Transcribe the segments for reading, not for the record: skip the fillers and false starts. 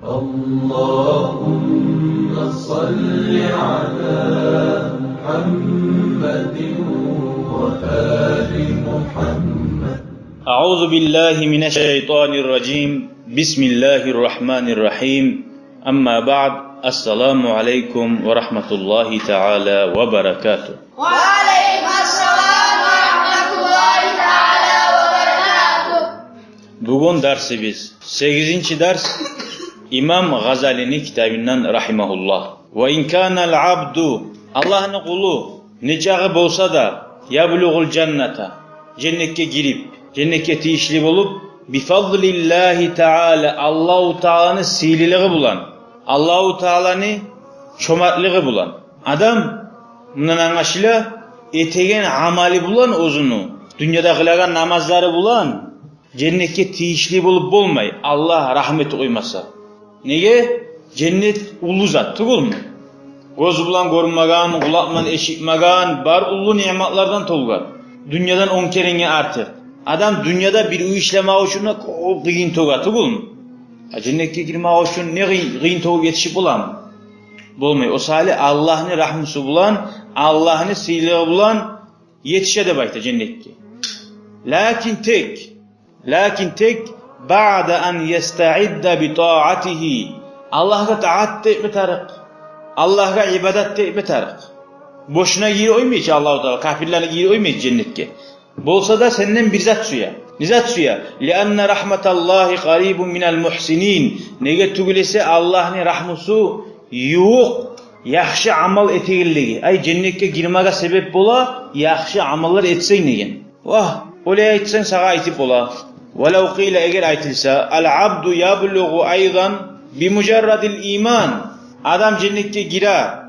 اللهم صل على محمد وآل محمد. أعوذ بالله من الشيطان الرجيم. بسم الله الرحمن الرحيم. أما بعد. السلام عليكم ورحمة الله تعالى وبركاته. وعليكم السلام ورحمة الله تعالى وبركاته. Bugün dersimiz 8. ders İmam Gazali'nin kitabından rahimahullah. Ve in kana'l abdu, Allah'ın kulu necağı bolsa da yablugul cennete, cennete girip cennete tiyişli bulup bifadlillahi Teala, Allahu Teala'nın sililiği bulan, Allahu Teala'nın çomartlığı bulan adam bundan anlaşıla etegen amali bulan ozunu, dünyada kılagan namazları bulan cennete tiyişli bulup bolmay, Allah rahmeti koymasa. Nege? Cennet ulu zat, tugul mu? Göz bulan görünmagan, kulak bilan eşitmagan, bar ulu nimetlerden tolgan. Dünyadan 10 kerenge artık. Adam dünyada bir uy işlemek için kıyın toga, tugul mu? Cennetke girmek için ne kıyın toga yetişip bulan? Bolmay. O sali Allah'ın rahmeti bulan, Allah'ın siliği bulan yetişe de bayta cennetke. Lakin tek ba'da an yesta'idda bi ta'atihi, Allah'a taat etme tarik, Allah'a ibadet etme tarik. Boşuna gir oymayız Allah-u Teala, kafirlerle gir oymayız cennetke. Bolsa da senden bir zat suya. Nizat suya. Lianna rahmetallahi qaribun minel muhsinin. Nege tugulese Allah'ın rahmusu yok. Yaxşı amal etegilligi. Ay cennetke girmege sebep bola, yaxşı amallar etsen negen. Vah, öyle aytsan sağa aytip bola. وَلَوْ قِيلَ eğer aytılsa الْعَبْدُ يَبْلُغُ اَيْضًا بِمُجَرَّدِ الْا۪يمَانِ, adam cennetke gira,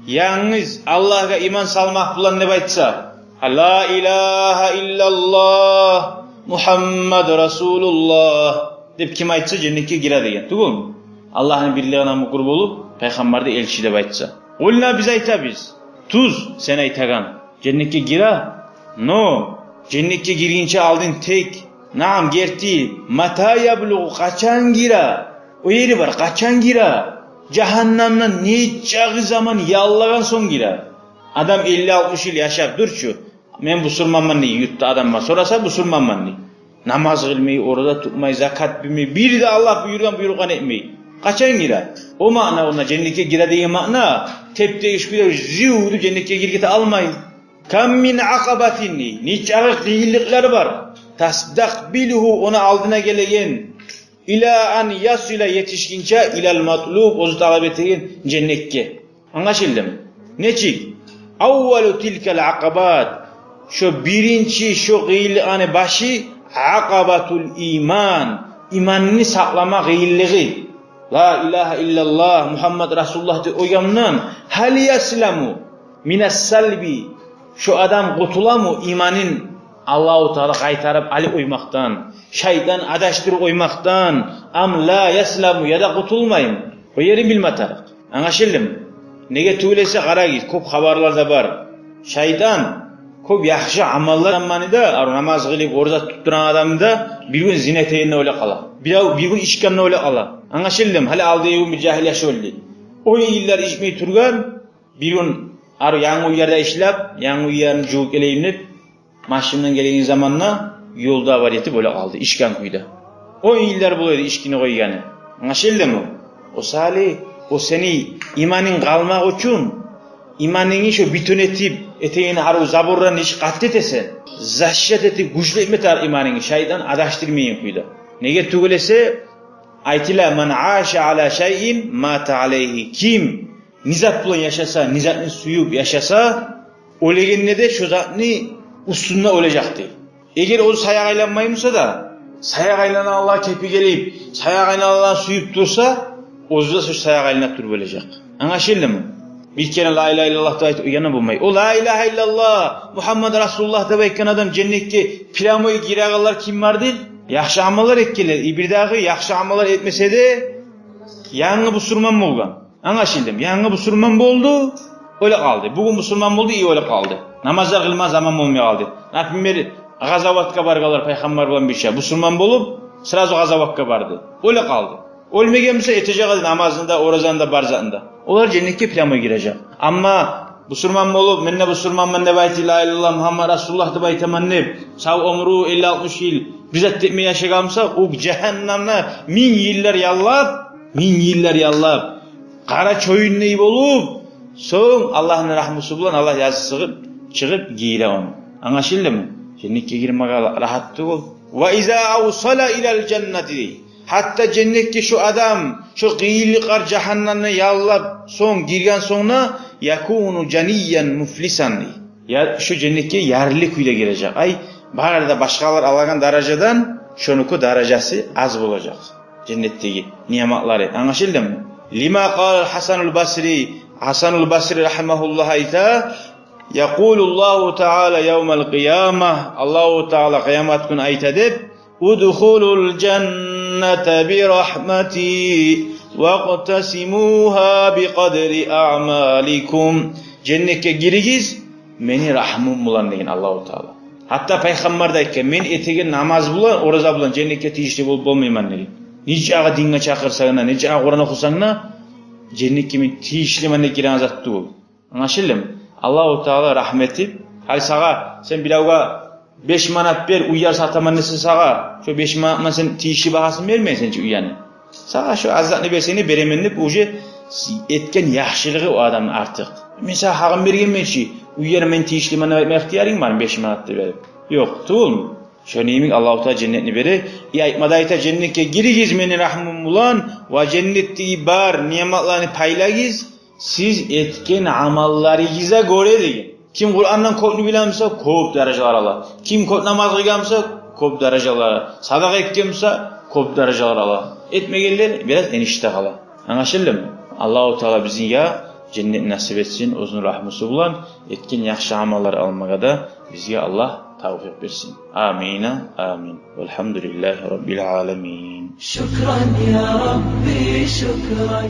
yalnız Allah'a iman salmak bulan ne baytsa, La ilahe illallah Muhammed Resulullah dep kim aytsa cennetke gira degen, tugul mu? Allah'ın birliğine mukurb olup Peygamber'de elçi de baytsa. Olna biz aytabiz. Tuz sen aytagan cennetke gira. No, cennetke girgince aldın tek. Naam gerti mata yabluğu, kaçan gira. O yeri var, kaçan gira. Cehennemden neçağı zaman yallagan son gira. Adam 50-60 yıl yaşap durçu. Men busurmanman ne yuttu adamma sorasa busurmanman ne. Namaz kılmayı, orada tutmayı, zakat bilmeyi, bir de Allah buyurgan etmeyi. Kaçan gira. O mana ona cennete gira diye mana. Tepte iş bile ziudu cennete girgite almayın. Kam min akabatinni. Neçağı kıyılıklar var. Tasdakbiluhu, ona aldına gelegen ila an yasila yetişkince ilal matlub, ozu talep ettiğin cennetke. Anlaşıldı mı? Neçik? Avvalu tilkel akabat, şu birinci şu gıyılığın başı akabatul iman, imanını saklama gıyıllığı. La ilahe illallah Muhammed Resulullah de oyamdan hal yaslamu minas salbi, şu adam kurtulamu imanın Allah-u Teala kaytarıp ali oymaktan, şeytan adaştırıp oymaktan, am la yaslamu, ya da kurtulmayın. O yeri bilme tarik. Anlaşıldı mı? Nege tüylese kara git, köp haberlarda var. Şeytan köp yaxşı amallar zamanında namaz kılıp orada tutturan adamda bir gün zinet yerine öyle kala. Bir gün içkanına öyle kala. Anlaşıldı mı? Hala aldığı gün bir cahil yaşı öldü. O yıllar içmeyi turgan, bir gün yanı uyarda işlep, yanı uyarını cuvuk eleyimlep, maşından geldiğin zamanla yolda var yeti böyle aldı, işkan kuyda. O yıllar buluyordu işkini koyganı. Anlaşıldı mı? O salih, o seni imanın kalmak için, imanını şu bütün etip, eteğini haru zaburlarını hiç katletese, zahşet etip, güçlü etmetar imanını, şeytan adaştırmayın kuyda. Nege tügülese, aytila man aşa ala şeyin mata aleyhi. Kim nizat bulan yaşasa, nizatını suyup yaşasa, o legenne de şu zatını üstünde olacaktı. Eğer o sayak aylanmaymışsa da, sayak aylana Allah kepi gelip, sayak aylana Allah suyup dursa, o da şu sayak aylana tur olacak. Anlaşıldı mı? Bir kere la ilahe illallah da uyanı bulmayı. O la ilahe illallah Muhammed Resulullah da baykan adam cennetke plamoyu girağalar kim vardı? Yaxşı amallar etkiler. İbirdağı yaxşı amallar etmese de yanı busurman mı olgan? Anlaşıldı mı? Yanı busurman mı oldu? Öyle kaldı. Bugün Müslüman oldu, iyi öyle kaldı. Namazlar kılma zaman olmaya kaldı. Napimler gazavatka bargalar peygamber bilen bir şey. Müslüman olup sırazı gazavatka vardı. Öyle kaldı. Ölmegen bolsa eteceği namazında, orazanda, barzanda. Olar cennetke pramo girecek. Ama Müslüman bolup, menne Müslümanman dep aytip, la ilahe illallah Muhammed Rasulullah dep aytaman dep, sağ ömrü 50-60 yıl bizat etmeye yaşagamsa, o cehennemne 1000 yıllar yallap, qara çoyunney bolup, soň Allah'ın rahmeti bilen Allah yazısı çıkıp giyile onu. Anlaşıldymı? Cennetke girmege rahatlyk ol. Ve iza awsala ilal cenneti. Hatta cennetke şu adam, şu gıyillikar cehennemne yallap, soň girgen soňna yakunu caniyen muflisan. Ya şu cennetke yarly kuyda girecek. Ay barada başkalar alagan darajadan şonuku darajası az bolacak. Cennetteki nimetlari. Anlaşıldymı? Lima qala Hasanul Basri, Hasanul Basri rahimahullah ayta, yaqulullahu Teala yevmel kıyamah, Allahu Teala kıyamet günü ayta dep, udkhulul cennete bi rahmeti waqtasimuha bi qadri a'malikum. Cennetke girigiz meni rahmim bilan degen Allahu Teala. Hatta peygamber de aytken, men etegen namaz bilan, oraza bilan cennetke tiyişli bolup bolmayman degen. Niçağa dinge çakırsağına, niçağa Kur'an okusağına cennetke men tiyişli mende giren zatty bol. Anlaşıldymı? Allahu Teala rahmeti. Hal sağa sen bilavga 5 manat ber, uyar sataman dese sağa, şu 5 manatman sen tiyişli bahasını vermeysen çi uyanı. Sağa şu azatını berseni beremen dep uje etken yaxşılığı o adamın artık. Men sağa hagym bergenmençi, uyar men tiyişli mana verme ihtiyaring bar 5 manatty berip. Yok, tuğulmy? Şöneyimi Allahu Teala cennetini beri. Aytmada ayta cennetke girigiz meni rahmim bilan va cennetdeki bar nimetlarni paylagiz siz etken amallaringize göre degen. Kim Kur'andan köpnü bilemse köp darajalar alar. Kim köp namaz kılgansa köp darajalar. Sadaka etkensa köp darajalar alar. Etmegenler biraz enişte kala. Anlaşıldymı? Allahu Teala bizi ya cennet nasip etsin, uzun rahmeti bilan etken yaxşı amallar almaga da bizge Allah tawfik bersin. Amin. Amin. Velhamdülillahi rabbil alamin. شكرا يا ربي شكرا